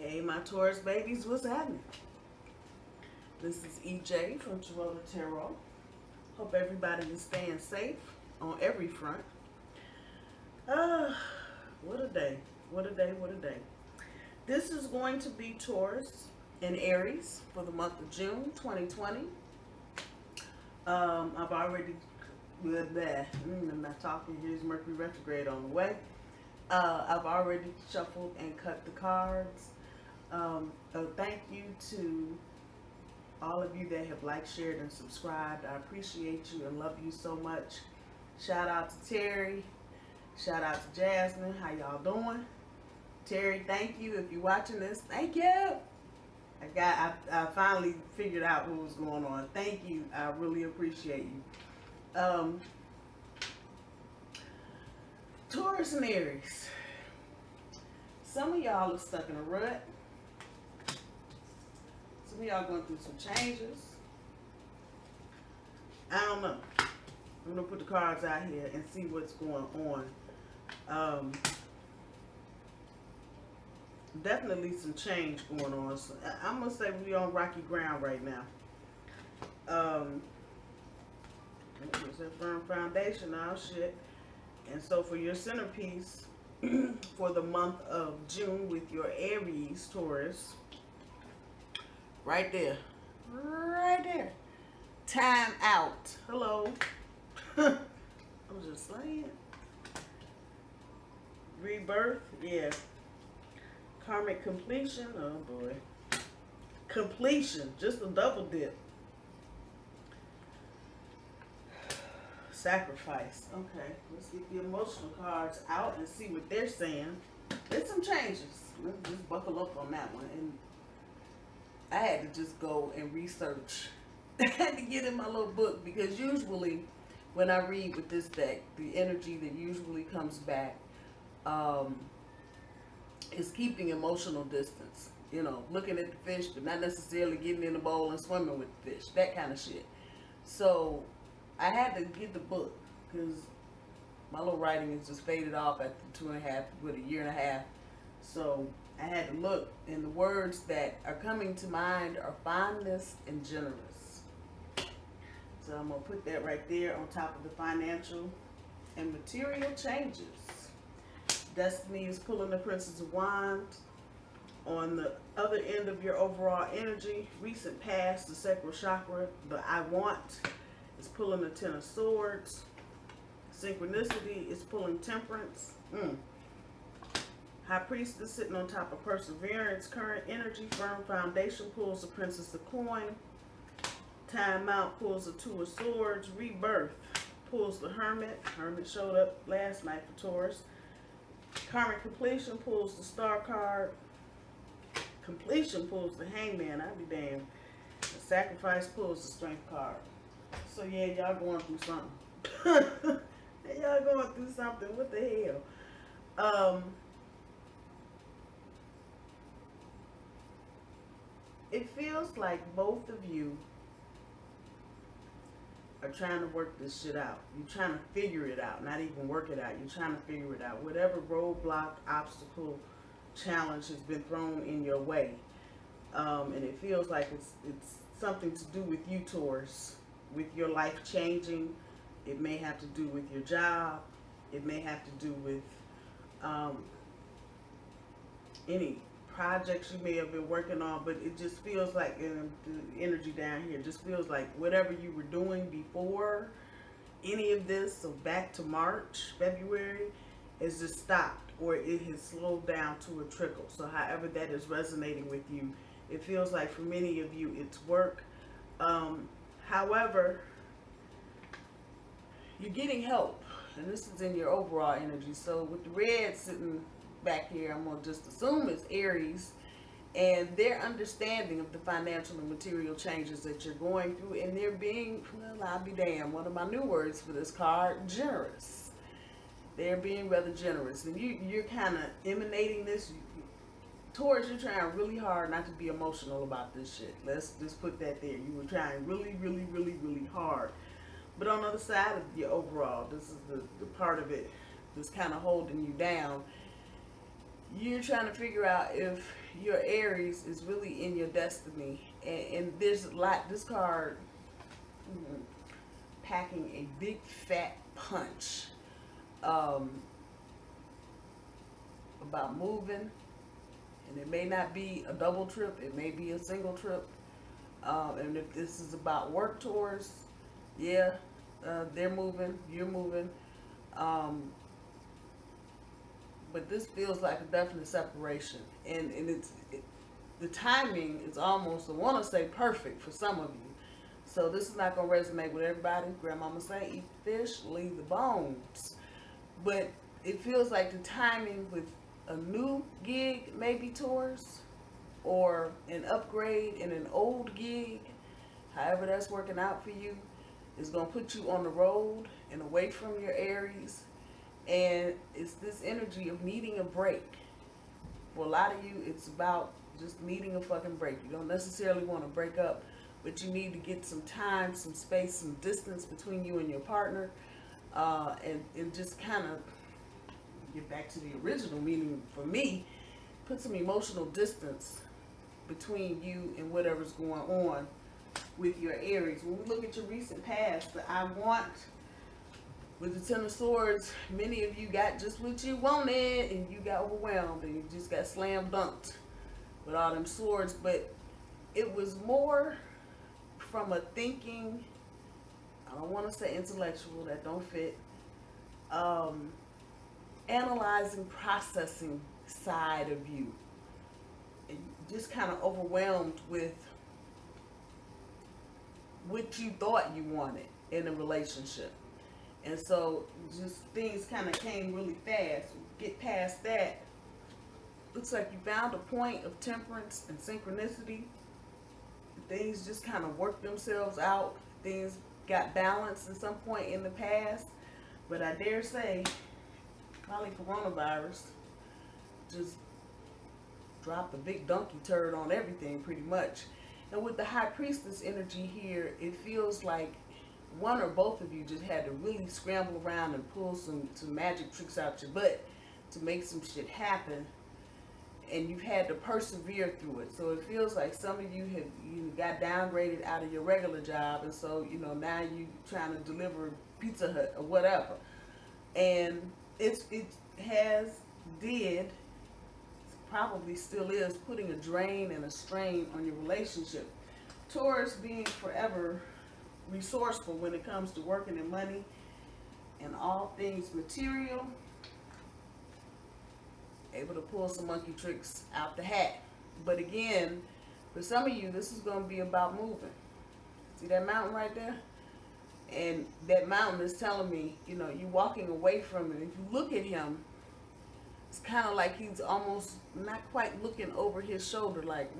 Hey, my Taurus babies, what's happening? This is EJ from Taurota Tarot. Hope everybody is staying safe on every front. What a day. What a day, what a day. This is going to be Taurus and Aries for the month of June 2020. I've already, I'm not talking, here's Mercury retrograde on the way. I've already shuffled and cut the cards. Thank you to all of you that have liked, shared, and subscribed. I appreciate you and love you so much. Shout out to Terry. Shout out to Jasmine. How y'all doing? Terry, thank you. If you're watching this, thank you. I finally figured out what was going on. Thank you. I really appreciate you. Taurus and Aries. Some of y'all are stuck in a rut. Some of y'all going through some changes. I don't know. I'm going to put the cards out here and see what's going on. Definitely some change going on. So I'm going to say we're on rocky ground right now. There's that firm foundation now, shit. And so for your centerpiece for the month of June with your Aries, Taurus, right there. Right there. Time out. Hello. I'm just saying. Rebirth, yeah. Karmic completion, oh boy. Completion, just a double dip. Sacrifice. Okay, let's get the emotional cards out and see what they're saying. There's some changes. Let's just buckle up on that one. And I had to just go and research. I had to get in my little book because usually when I read with this deck, the energy that usually comes back is keeping emotional distance. You know, looking at the fish, but not necessarily getting in the bowl and swimming with the fish. That kind of shit. So I had to get the book because my little writing is just faded off after 2.5, with a year and a half. So I had to look, and the words that are coming to mind are fondness and generous. So I'm going to put that right there on top of the financial and material changes. Destiny is pulling the Princess of Wands. On the other end of your overall energy, recent past, the sacral chakra, the I want is pulling the Ten of Swords. Synchronicity is pulling Temperance. High Priestess sitting on top of Perseverance. Current energy, firm foundation pulls the Princess of Coin. Time out pulls the Two of Swords. Rebirth pulls the Hermit. Hermit showed up last night for Taurus. Karmic completion pulls the Star card. Completion pulls the Hangman. I'll be damned. The Sacrifice pulls the Strength card. So yeah, y'all going through something. Y'all going through something. What the hell? It feels like both of you are trying to work this shit out. You're trying to figure it out, not even work it out. You're trying to figure it out. Whatever roadblock, obstacle, challenge has been thrown in your way. And it feels like it's something to do with you, Taurus, with your life changing. It may have to do with your job. It may have to do with any projects you may have been working on, but it just feels like, and the energy down here just feels like whatever you were doing before any of this, so back to March, February, is just stopped, or it has slowed down to a trickle. So however that is resonating with you, it feels like for many of you it's work. However, you're getting help, and this is in your overall energy. So with the red sitting back here, I'm going to just assume it's Aries, and their understanding of the financial and material changes that you're going through, and they're being, well, I'll be damned, one of my new words for this card, generous. They're being rather generous, and you're kind of emanating this. Taurus, you're trying really hard not to be emotional about this shit. Let's just put that there. You were trying really, really, really, really hard. But on the other side of your overall, this is the part of it that's kind of holding you down. you're trying to figure out if your Aries is really in your destiny. And there's a lot, this card packing a big fat punch about moving. And it may not be a double trip, it may be a single trip. And if this is about work tours, yeah, they're moving, you're moving. But this feels like a definite separation. And the timing is almost, I want to say, perfect for some of you. So this is not going to resonate with everybody. Grandmama say, eat the fish, leave the bones. But it feels like the timing with a new gig, maybe Taurus, or an upgrade in an old gig, however that's working out for you, is going to put you on the road and away from your Aries. And it's this energy of needing a break. For a lot of you, it's about just needing a fucking break. You don't necessarily want to break up, but you need to get some time, some space, some distance between you and your partner, and just kind of get back to the original meaning for me, put some emotional distance between you and whatever's going on with your Aries. When we look at your recent past, the I want, with the Ten of Swords, many of you got just what you wanted and you got overwhelmed and you just got slam dunked with all them swords. But it was more from a thinking, I don't want to say intellectual, that don't fit, analyzing, processing side of you. And just kind of overwhelmed with what you thought you wanted in a relationship. And so just things kind of came really fast. Get past that. Looks like you found a point of temperance and synchronicity. Things just kind of worked themselves out. Things got balanced at some point in the past. But I dare say, probably coronavirus just dropped a big donkey turd on everything pretty much. And with the High Priestess energy here, it feels like one or both of you just had to really scramble around and pull some magic tricks out your butt to make some shit happen. And you've had to persevere through it. So it feels like some of you got downgraded out of your regular job. And so, now you trying to deliver Pizza Hut or whatever. And it probably still is putting a drain and a strain on your relationship. Taurus being forever resourceful when it comes to working and money and all things material, able to pull some monkey tricks out the hat. But again, for some of you, this is going to be about moving. See that mountain right there? And that mountain is telling me, you're walking away from it. If you look at him, it's kind of like he's almost not quite looking over his shoulder like,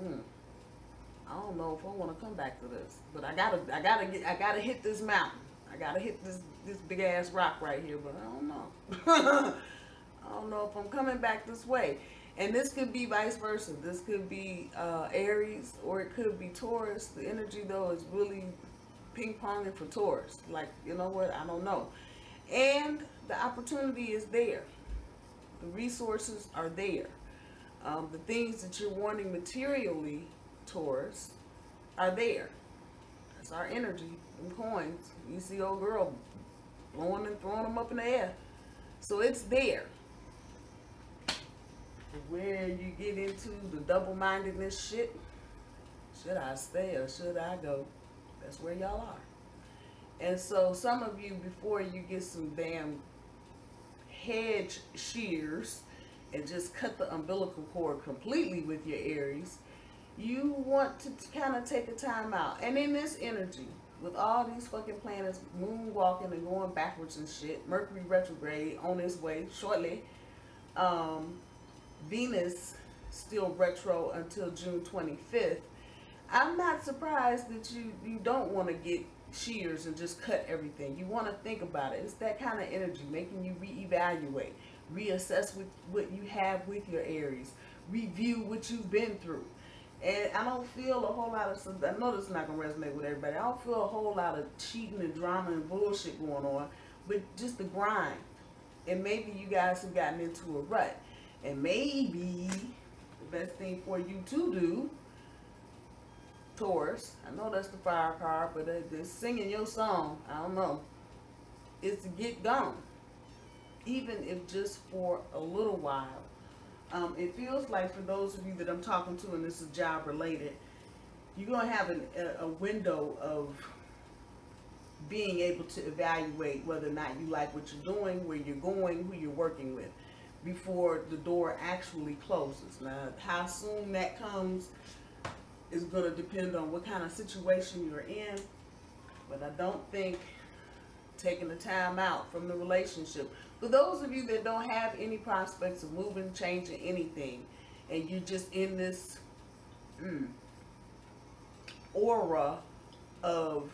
I don't know if I want to come back to this, but I gotta hit this mountain. I gotta hit this big ass rock right here, but I don't know. I don't know if I'm coming back this way. And this could be vice versa. This could be Aries, or it could be Taurus. The energy though is really ping ponging for Taurus. Like, you know what? I don't know. And the opportunity is there. The resources are there. The things that you're wanting materially, Taurus, are there. That's our energy, them coins. You see old girl blowing and throwing them up in the air. So it's there. Where you get into the double-mindedness shit, should I stay or should I go? That's where y'all are. And so some of you, before you get some damn hedge shears and just cut the umbilical cord completely with your Aries, you want to kind of take a time out. And in this energy, with all these fucking planets moonwalking and going backwards and shit, Mercury retrograde on its way shortly, Venus still retro until June 25th, I'm not surprised that you don't want to get shears and just cut everything. You want to think about it. It's that kind of energy, making you reevaluate, reassess what you have with your Aries, review what you've been through. And I don't feel a whole lot of, I know this is not going to resonate with everybody, I don't feel a whole lot of cheating and drama and bullshit going on, but just the grind. And maybe you guys have gotten into a rut. And maybe the best thing for you to do, Taurus, I know that's the fire card, but they're singing your song, I don't know, is to get gone. Even if just for a little while. It feels like for those of you that I'm talking to, and this is job related, you're going to have a window of being able to evaluate whether or not you like what you're doing, where you're going, who you're working with, before the door actually closes. Now, how soon that comes is going to depend on what kind of situation you're in, but I don't think taking the time out from the relationship. For those of you that don't have any prospects of moving, changing anything, and you're just in this aura of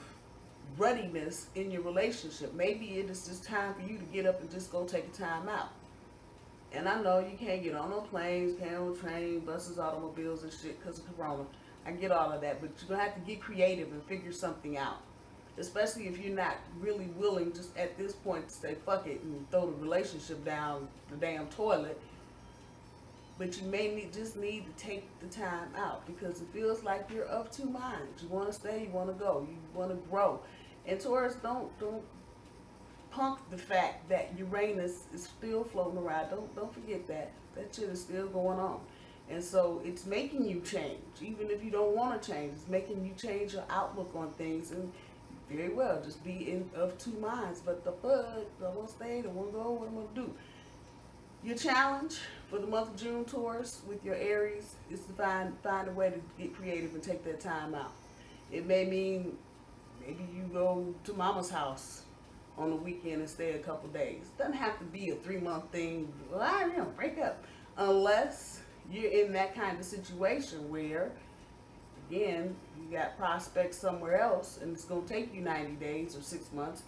ruddiness in your relationship, maybe it is just time for you to get up and just go take a time out. And I know you can't get on no planes, can't on trains, buses, automobiles and shit because of Corona. I get all of that, but you're going to have to get creative and figure something out. Especially if you're not really willing just at this point to say fuck it and throw the relationship down the damn toilet. But you may just need to take the time out because it feels like you're of two minds. You want to stay, you want to go, you want to grow. And Taurus, don't punk the fact that Uranus is still floating around. Don't forget that. That shit is still going on. And so it's making you change. Even if you don't want to change, it's making you change your outlook on things. And very well, just be of two minds. But the fuck, I want to stay, I want to go, what I'm going to do. Your challenge for the month of June, Taurus, with your Aries, is to find a way to get creative and take that time out. It may mean maybe you go to mama's house on the weekend and stay a couple days. It doesn't have to be a 3-month thing. Well, I don't know, break up. Unless you're in that kind of situation where, again, you got prospects somewhere else and it's going to take you 90 days or 6 months.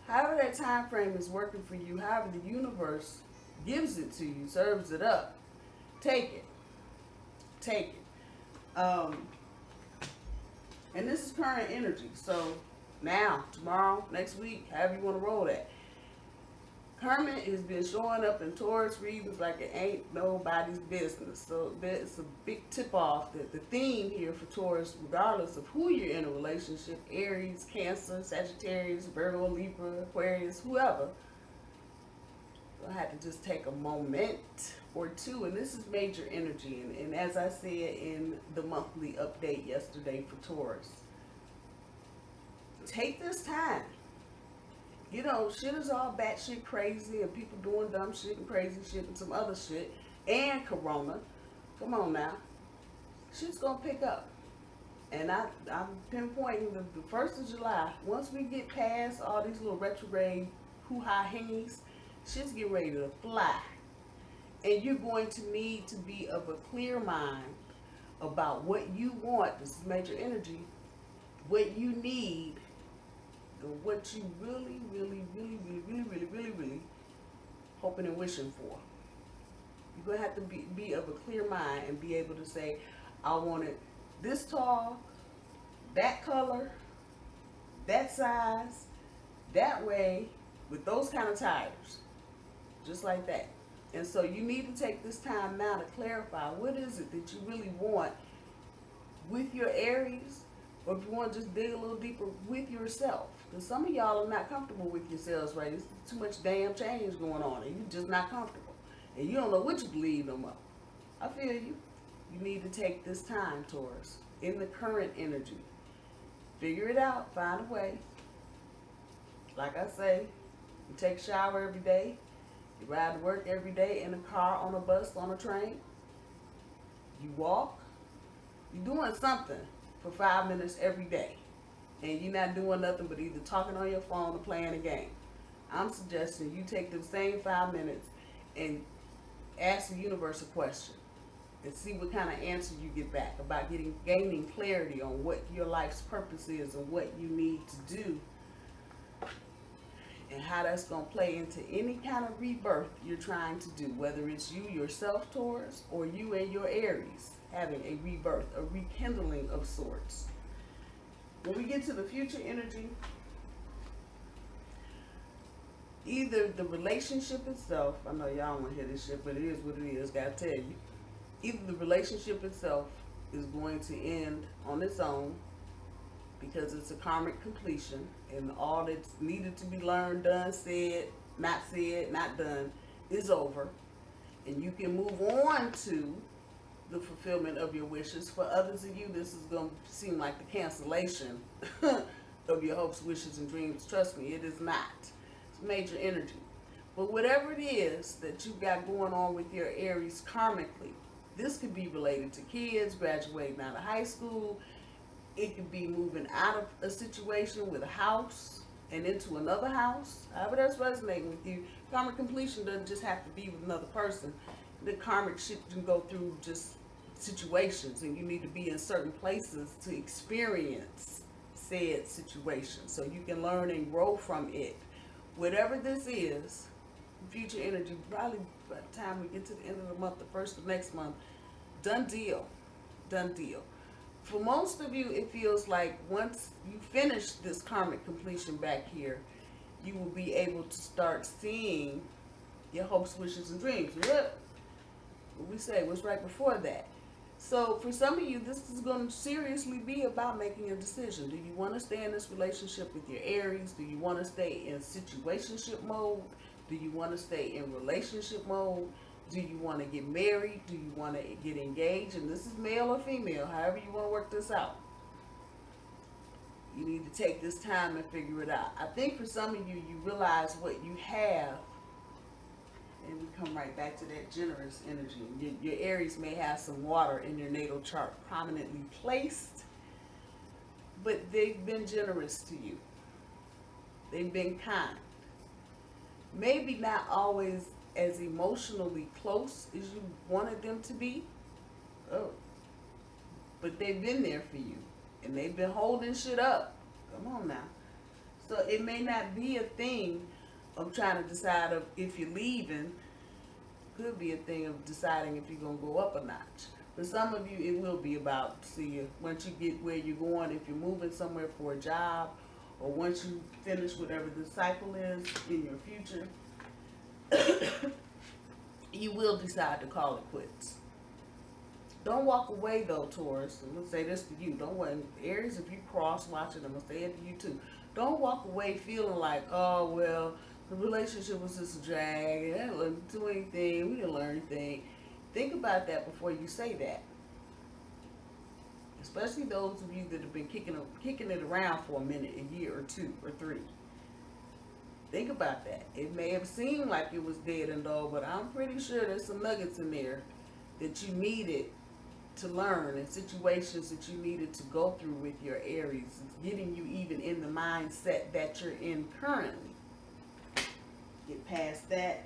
However that time frame is working for you, however the universe gives it to you, serves it up, take it. Take it. And this is current energy. So now, tomorrow, next week, however you want to roll that. Kermit has been showing up in Taurus readings like it ain't nobody's business. So it's a big tip off that the theme here for Taurus, regardless of who you're in a relationship, Aries, Cancer, Sagittarius, Virgo, Libra, Aquarius, whoever, I had to just take a moment or two, and this is major energy. And as I said in the monthly update yesterday for Taurus, take this time. You know, shit is all batshit crazy and people doing dumb shit and crazy shit and some other shit. And Corona. Come on now. Shit's gonna pick up. And I'm pinpointing the 1st of July. Once we get past all these little retrograde hoo-ha hingies, shit's getting ready to fly. And you're going to need to be of a clear mind about what you want. This is major energy. What you need. What you really hoping and wishing for. You're going to have to be of a clear mind and be able to say, I want it this tall, that color, that size, that way, with those kind of tires. Just like that. And so you need to take this time now to clarify what is it that you really want with your Aries, or if you want to just dig a little deeper with yourself. Because some of y'all are not comfortable with yourselves, right? There's too much damn change going on and you're just not comfortable. And you don't know what you believe no more. I feel you. You need to take this time, Taurus, in the current energy. Figure it out. Find a way. Like I say, you take a shower every day. You ride to work every day in a car, on a bus, on a train. You walk. You're doing something for 5 minutes every day. And you're not doing nothing but either talking on your phone or playing a game. I'm suggesting you take the same 5 minutes and ask the universe a question and see what kind of answer you get back about gaining clarity on what your life's purpose is and what you need to do and how that's going to play into any kind of rebirth you're trying to do, whether it's you yourself, Taurus, or you and your Aries having a rebirth, a rekindling of sorts. When we get to the future energy, Either the relationship itself, I know y'all don't want to hear this shit, but it is what it is, gotta tell you. Either the relationship itself is going to end on its own because it's a karmic completion and all that's needed to be learned, done, said, not done is over. And you can move on to the fulfillment of your wishes. For others of you, this is going to seem like the cancellation of your hopes, wishes, and dreams. Trust me, it is not. It's major energy. But whatever it is that you've got going on with your Aries karmically, this could be related to kids, graduating out of high school. It could be moving out of a situation with a house and into another house. However that's resonating with you. Karmic completion doesn't just have to be with another person. The karmic shit can go through just situations, and you need to be in certain places to experience said situation so you can learn and grow from it. Whatever this is, future energy, probably by the time we get to the end of the month, the first of next month, done deal. For most of you, it feels like once you finish this karmic completion back here, you will be able to start seeing your hopes, wishes, and dreams. What we say, what's right before that? So for some of you, this is going to seriously be about making a decision. Do you want to stay in this relationship with your Aries? Do you want to stay in situationship mode? Do you want to stay in relationship mode? Do you want to get married? Do you want to get engaged? And this is male or female, however you want to work this out. You need to take this time and figure it out. I think for some of you, you realize what you have. And we come right back to that generous energy. Your Aries may have some water in your natal chart prominently placed, but they've been generous to you. They've been kind. Maybe not always as emotionally close as you wanted them to be. Oh. But they've been there for you. And they've been holding shit up. Come on now. So it may not be a thing of trying to decide if you're leaving. Could be a thing of deciding if you're going to go up a notch. For some of you, it will be about, see, once you get where you're going, if you're moving somewhere for a job, or once you finish whatever the cycle is in your future, you will decide to call it quits. Don't walk away though, Taurus. I'm going to say this to you. Don't want Aries, if you cross watching, I'm going to say it to you too. Don't walk away feeling like, oh, well, the relationship was just a drag. I didn't do anything. We didn't learn anything. Think about that before you say that. Especially those of you that have been kicking it around for a minute, a year or two or three. Think about that. It may have seemed like it was dead and dull, but I'm pretty sure there's some nuggets in there that you needed to learn, and situations that you needed to go through with your Aries. It's getting you even in the mindset that you're in currently. Get past that.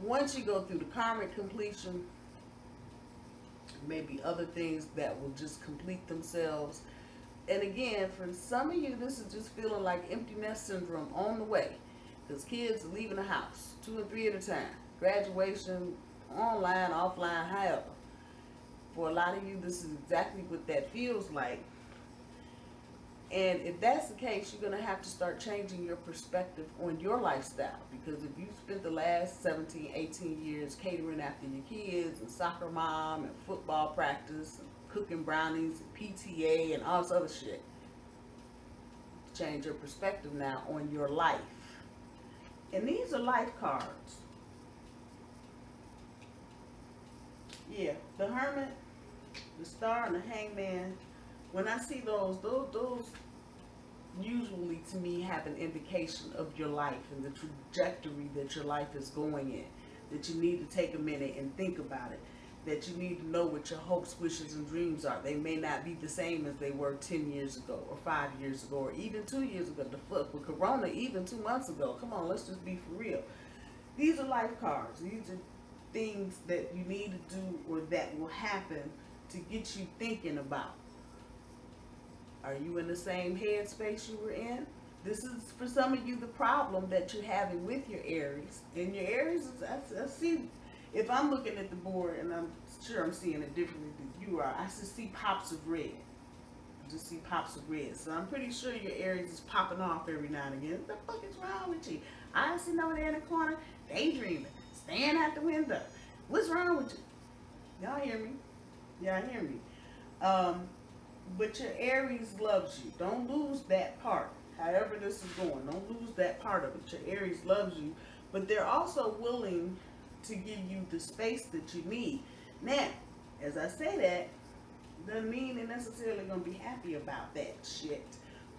Once you go through the karmic completion, maybe other things that will just complete themselves. And again, for some of you, this is just feeling like empty nest syndrome on the way. Because kids are leaving the house, 2 and 3 at a time. Graduation, online, offline, however. For a lot of you, this is exactly what that feels like. And if that's the case, you're going to have to start changing your perspective on your lifestyle. Because if you spent the last 17, 18 years catering after your kids, and soccer mom, and football practice, and cooking brownies, and PTA, and all this other shit, change your perspective now on your life. And these are life cards. Yeah, the Hermit, the Star, and the Hangman. When I see those usually to me have an indication of your life and the trajectory that your life is going in. That you need to take a minute and think about it. That you need to know what your hopes, wishes, and dreams are. They may not be the same as they were 10 years ago, or 5 years ago, or even 2 years ago. The fuck with Corona, even 2 months ago. Come on, let's just be for real. These are life cards. These are things that you need to do or that will happen to get you thinking about. Are you in the same headspace you were in? This is, for some of you, the problem that you're having with your Aries. And your Aries, I see, if I'm looking at the board, and I'm sure I'm seeing it differently than you are, I just see pops of red. just see pops of red. So I'm pretty sure your Aries is popping off every now and again. What the fuck is wrong with you? I'm sitting over there in the corner, daydreaming, staring out the window. What's wrong with you? Y'all hear me? Y'all hear me? But your Aries loves you. Don't lose that part. However this is going, don't lose that part of it. Your Aries loves you, but they're also willing to give you the space that you need. Now, as I say that, doesn't mean they're necessarily going to be happy about that shit.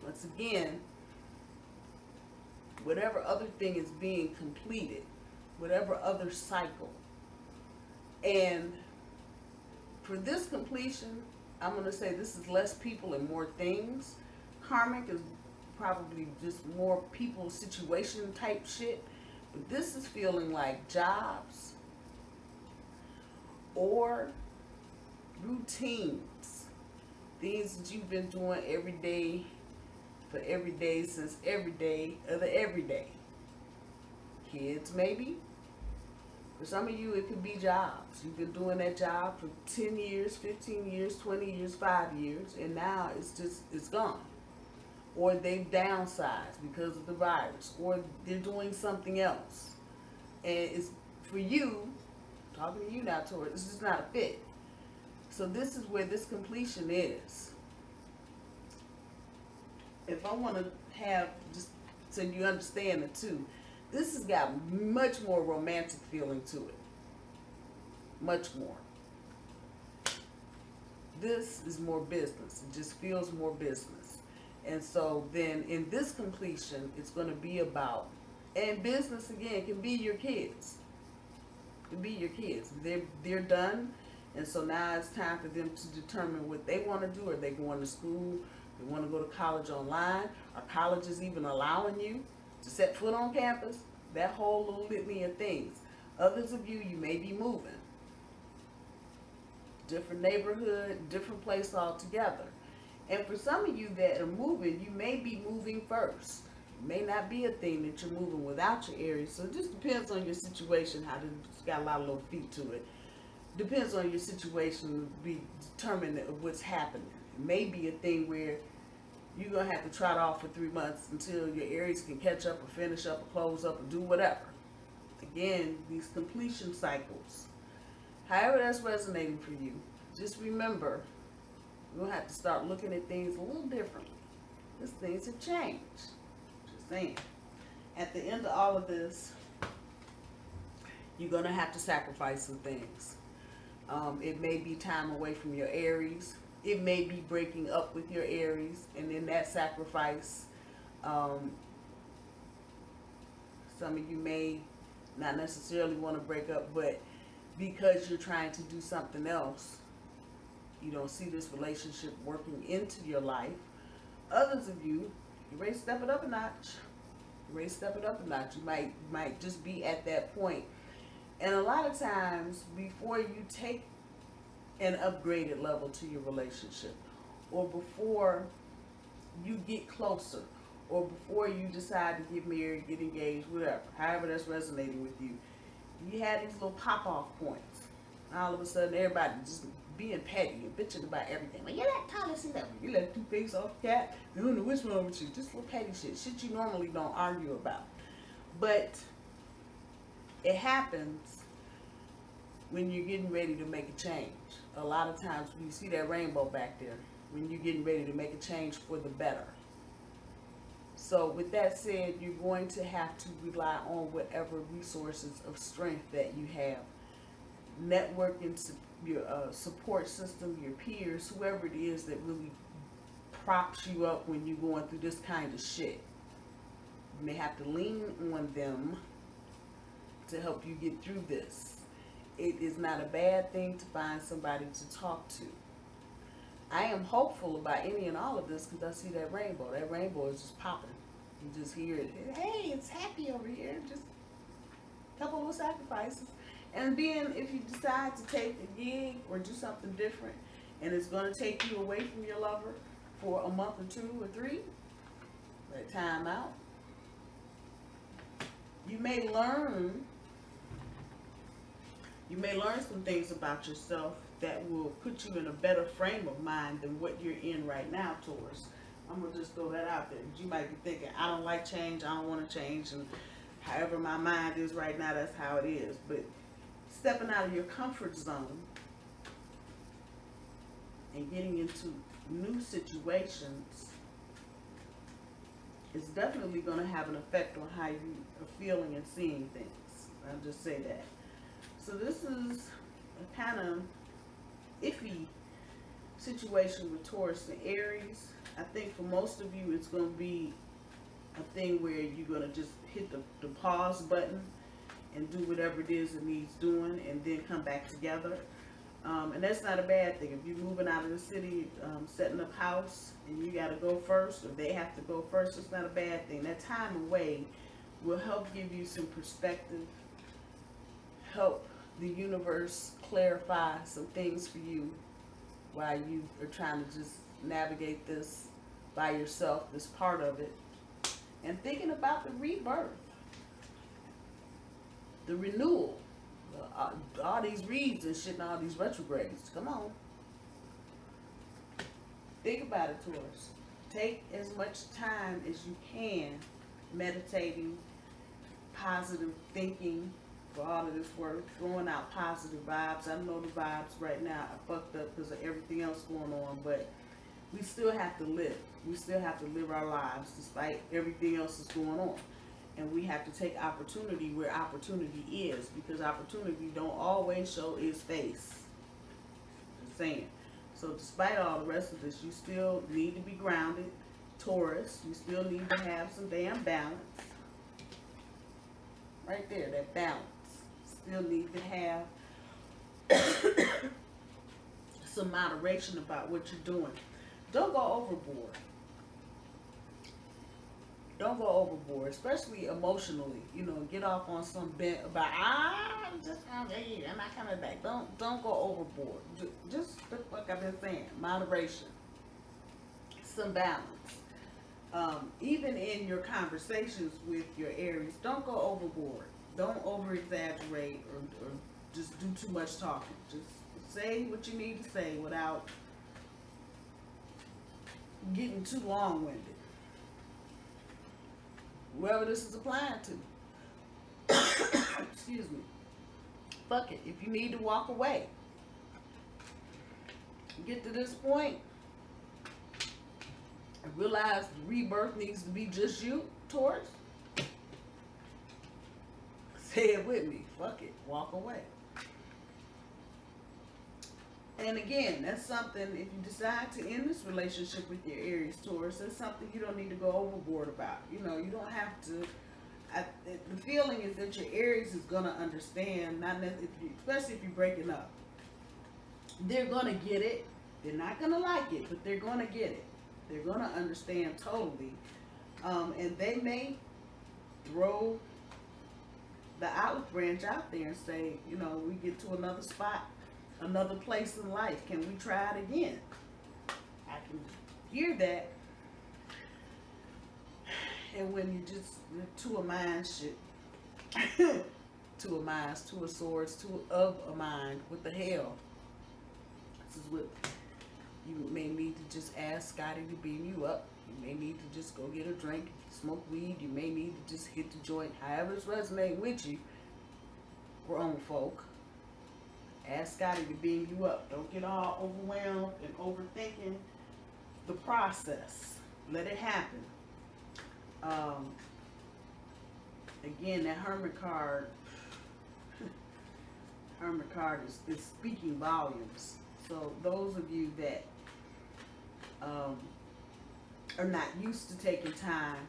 Once again, whatever other thing is being completed, whatever other cycle, and for this completion, I'm going to say this is less people and more things. Karmic is probably just more people situation type shit. But this is feeling like jobs or routines. Things that you've been doing every day for every day since every day of the everyday. Kids maybe. For some of you, it could be jobs. You've been doing that job for 10 years, 15 years, 20 years, 5 years, and now it's gone. Or they've downsized because of the virus, or they're doing something else. And it's for you, talking to you now, Taurus, it's just not a fit. So this is where this completion is. If I want to have, just so you understand it too, this has got much more romantic feeling to it. Much more. This is more business. It just feels more business. And so then in this completion, it's going to be about, and business again can be your kids. It can be your kids. They're done. And so now it's time for them to determine what they want to do. Are they going to school? They want to go to college online? Are colleges even allowing you to set foot on campus? That whole little litany of things. Others of you, you may be moving. Different neighborhood, different place altogether. And for some of you that are moving, you may be moving first. It may not be a thing that you're moving without your Aries. So it just depends on your situation, how it's got a lot of little feet to it. Depends on your situation to be determined what's happening. It may be a thing where you're going to have to trot off for 3 months until your Aries can catch up or finish up or close up or do whatever. Again, these completion cycles. However that's resonating for you, just remember, you're going to have to start looking at things a little differently. Because things have changed. Just saying. At the end of all of this, you're going to have to sacrifice some things. It may be time away from your Aries. It may be breaking up with your Aries. And in that sacrifice, some of you may not necessarily want to break up, but because you're trying to do something else, you don't see this relationship working into your life. Others of you, you're ready to step it up a notch. You're ready to step it up a notch. You might just be at that point. And a lot of times, before you take an upgraded level to your relationship, or before you get closer, or before you decide to get married, get engaged, whatever, however that's resonating with you, you had these little pop-off points. All of a sudden, everybody just being petty and bitching about everything. Well, you let Tyler see that one. You let two-face off cat. I don't know what's wrong with you. Just little petty shit. Shit you normally don't argue about. But it happens when you're getting ready to make a change. A lot of times when you see that rainbow back there, when you're getting ready to make a change for the better. So with that said, you're going to have to rely on whatever resources of strength that you have. Networking, your support system, your peers, whoever it is that really props you up when you're going through this kind of shit. You may have to lean on them to help you get through this. It is not a bad thing to find somebody to talk to. I am hopeful about any and all of this because I see that rainbow. That rainbow is just popping. You just hear it. Hey, it's happy over here. Just a couple little sacrifices. And then if you decide to take a gig or do something different and it's going to take you away from your lover for a month or 2 or 3, let time out. You may learn You may learn some things about yourself that will put you in a better frame of mind than what you're in right now, Taurus. I'm going to just throw that out there. You might be thinking, I don't like change, I don't want to change, and however my mind is right now, that's how it is. But stepping out of your comfort zone and getting into new situations is definitely going to have an effect on how you are feeling and seeing things. I'll just say that. So this is a kind of iffy situation with Taurus and Aries. I think for most of you, it's going to be a thing where you're going to just hit the pause button and do whatever it is it needs doing and then come back together. And that's not a bad thing. If you're moving out of the city, setting up house, and you got to go first, or they have to go first, it's not a bad thing. That time away will help give you some perspective, help the universe clarify some things for you while you are trying to just navigate this by yourself, this part of it, and thinking about the rebirth, the renewal, all these reads and shit and all these retrogrades. Come on. Think about it, Taurus. Take as much time as you can meditating, positive thinking, for all of this work, throwing out positive vibes. I know the vibes right now are fucked up because of everything else going on, but we still have to live. We still have to live our lives despite everything else that's going on. And we have to take opportunity where opportunity is, because opportunity don't always show its face. Just saying. So despite all the rest of this, you still need to be grounded, Taurus. You still need to have some damn balance. Right there, that balance. Still need to have some moderation about what you're doing. Don't go overboard. Don't go overboard, especially emotionally. You know, get off on some bent about, I'm just gonna leave, I'm not coming back. Don't go overboard. Just the fuck I've been saying. Moderation. Some balance. Even in your conversations with your Aries, don't go overboard. Don't over-exaggerate or just do too much talking. Just say what you need to say without getting too long-winded. Whoever this is applying to. Excuse me. Fuck it. If you need to walk away, get to this point and realize the rebirth needs to be just you, Taurus. Say it with me. Fuck it. Walk away. And again, that's something, if you decide to end this relationship with your Aries, Taurus, that's something you don't need to go overboard about. You know, you don't have to. The feeling is that your Aries is going to understand, not especially if you're breaking up. They're going to get it. They're not going to like it, but they're going to get it. They're going to understand totally. And they may throw the olive branch out there and say, you know, we get to another spot, another place in life. Can we try it again? I can hear that. And when you just, two of minds shit. Two of minds, two of swords, two of a mind. What the hell? This is what you may need to just ask Scotty to beam you up. You may need to just go get a drink, smoke weed. You may need to just hit the joint. However it's resonating with you, grown folk. Ask Scotty to beam you up. Don't get all overwhelmed and overthinking the process. Let it happen. Again, that Hermit card, Hermit card is speaking volumes. So those of you that are not used to taking time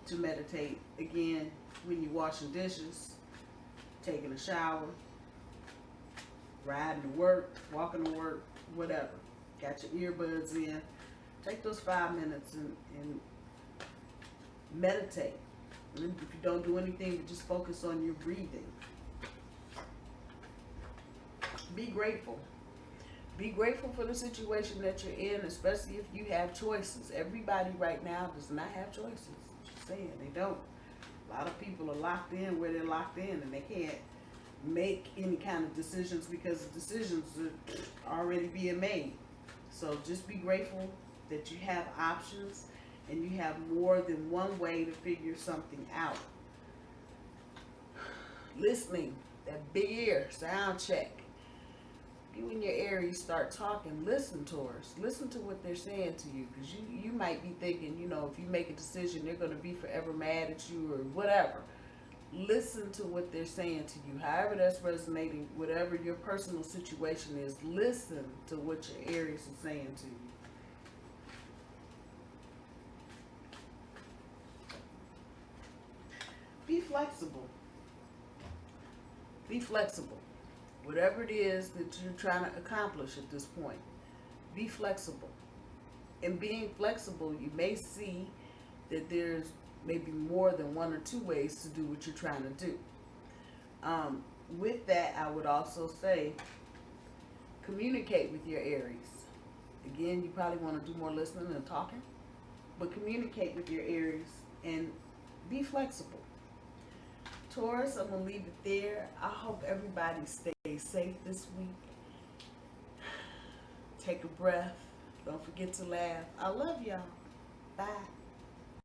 to meditate, again, when you're washing dishes, taking a shower, riding to work, walking to work, whatever, got your earbuds in, take those 5 minutes and meditate. And if you don't do anything, just focus on your breathing. Be grateful. Be grateful for the situation that you're in, especially if you have choices. Everybody right now does not have choices. Just saying, they don't. A lot of people are locked in where they're locked in, and they can't make any kind of decisions because the decisions are already being made. So just be grateful that you have options and you have more than one way to figure something out. Listening, that big ear, sound check. You and your Aries start talking, listen, Taurus. Listen to what they're saying to you, because you might be thinking, you know, if you make a decision, they're going to be forever mad at you or whatever. Listen to what they're saying to you. However that's resonating, whatever your personal situation is, listen to what your Aries is saying to you. Be flexible. Be flexible. Whatever it is that you're trying to accomplish at this point, be flexible. In being flexible, you may see that there's maybe more than one or two ways to do what you're trying to do. With that, I would also say, communicate with your Aries. Again, you probably want to do more listening than talking, but communicate with your Aries and be flexible. Taurus, I'm going to leave it there. I hope everybody stays safe this week. Take a breath. Don't forget to laugh. I love y'all. Bye.